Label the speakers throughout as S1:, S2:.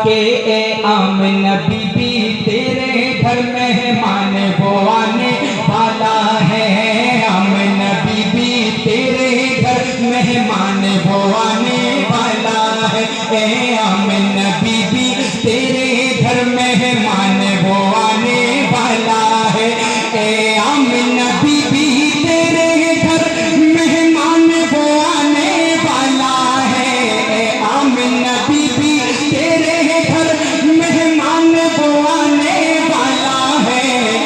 S1: کہ اے Amna be be تیرے گھر مہمان وہ آنے والا ہے، آمنہ بی بی تیرے گھر مہمان وہ آنے والا ہے، اے آمنہ بی بی تیرے گھر مہمان وہ آنے والا ہے، اے آمنہ بی بی تیرے گھر مہمان وہ آنے والا ہے، اے آمنہ بی بی تیرے گھر مہمان وہ آنے والا ہے،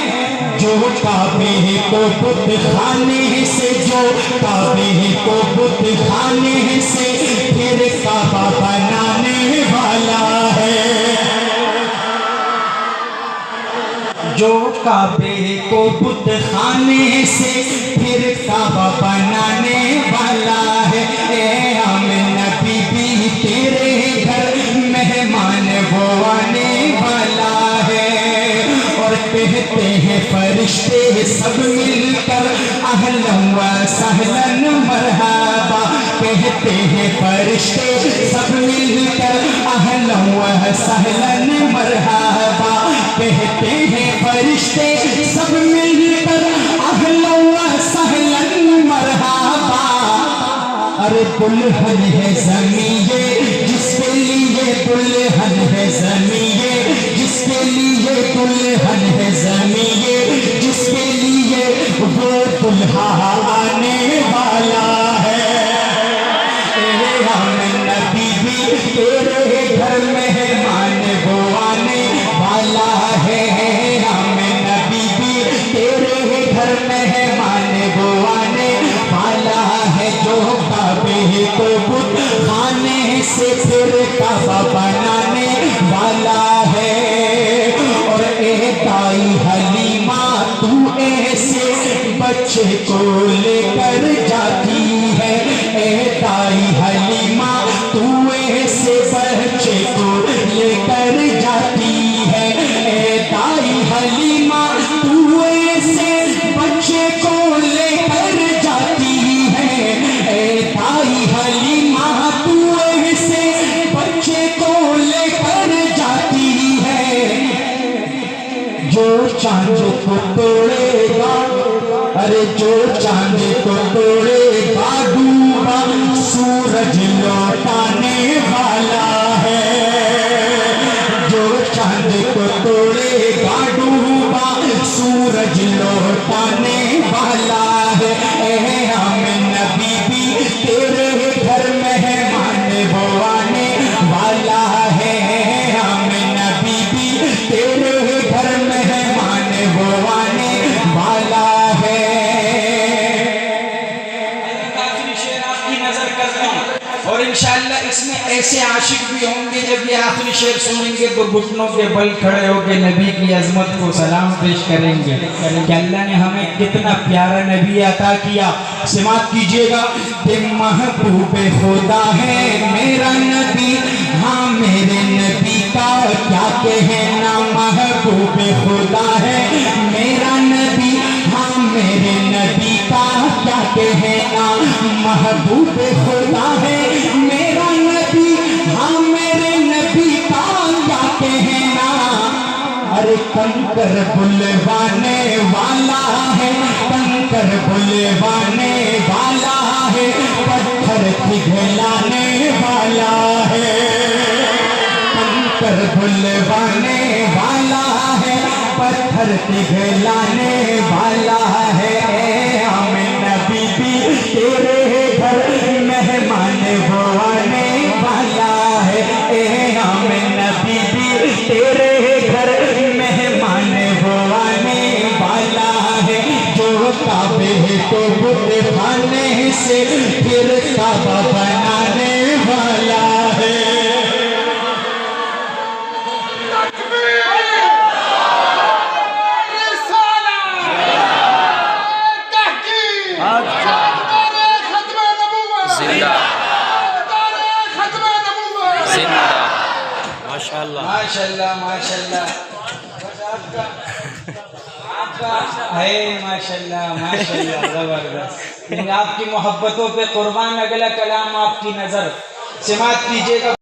S1: جو کعبے کو بت خانے سے، جو کعبے کو بت خانے سے پھر کعبہ بنانے والا ہے، جو کعبے کو بت خانے سے پھر کعبہ بنانے والا ہے، اے آمنہ بی بی تیرے گھر مہمان وہ آنے والا ہے، اور کہتے ہیں فرشتے سب مل کر اہلاً و سہلاً مرحبا، کہتے ہیں فرشتے سب مل کر اہلاً و سہلاً مرحبا، کہتے ہیں فرشتے سب مل کر اہلاً و سہلاً مرحبا، ارے دلہن ہے زمین یہ جس کے لیے، دلہن ہے زمین یہ جس کے لیے، دلہن ہے زمین یہ جس کے لیے وہ دلہا آنے والا ہے، اے آمنہ بی بی تیرے گھر مہمان وہ آنے والا ہے، آمنہ بی بی تیرے گھر مہمان وہ آنے والا ہے، جو کعبے کو بت خانے سے پھر کعبہ بنانے والا ہے، اور اے دائی حلیمہ تو ایسے بچے کو لے کر جاتی ہے، اے دائی حلیمہ تو ایسے بچے کو لے کر جاتی ہے، اے دائی حلیمہ تو ایسے بچے کو لے کر جاتی ہے، اے دائی حلیمہ تو ایسے بچے کو لے کر جاتی ہے، جو چاند کو توڑے گا، ارے جو چاند کو توڑے گا ڈوبا سورج لوٹانے والا ہے، جو چاند کو توڑے گا ڈوبا سورج لوٹانے والا ہے، اے آمنہ بی بی تیرے گھر مہمان وہ آنے والا ہے، آمنہ بی بی تیرے گھر مہمان وہ آنے والا ہے۔ آخری شعر آپ کی نظر کرتا ہوں، اور انشاءاللہ اس میں ایسے عاشق بھی ہوں گے جب یہ آخری شعر سنیں گے تو گھٹنوں کے بل کھڑے ہو کے نبی کی عظمت کو سلام پیش کریں گے کہ اللہ نے ہمیں کتنا پیارا نبی عطا کیا۔ سماعت کیجئے گا کہ محبوب خدا ہے میرا نبی، ہاں میرے نبی کا کیا کہنا، محبوب خدا ہے میرا نبی، ہاں میرے نبی کا کیا کہنا، محبوب خدا ہے میرا نبی، ہاں میرے نبی کا کیا کہنا، ارے کنکر بلوانے والا ہے، کنکر بلوانے والا ہے، پتھر پگھلانے والا ہے، کنکر بلوانے والا ہے، پتھر پگھلانے والا ہے، اے آمنہ بی بی تیرے گھر مہمان وہ آنے والا ہے، اے آمنہ بی بی تیرے گھر مہمان وہ آنے والا ہے، جو کعبے کو بت خانے سے پھر کعبہ بنانے والا ہے۔ ماشاءاللہ ماشاءاللہ آپ کا ہے، ماشاءاللہ ماشاءاللہ زبردست، آپ کی محبتوں پہ قربان، اگلا کلام آپ کی نظر، سماعت کیجئے گا۔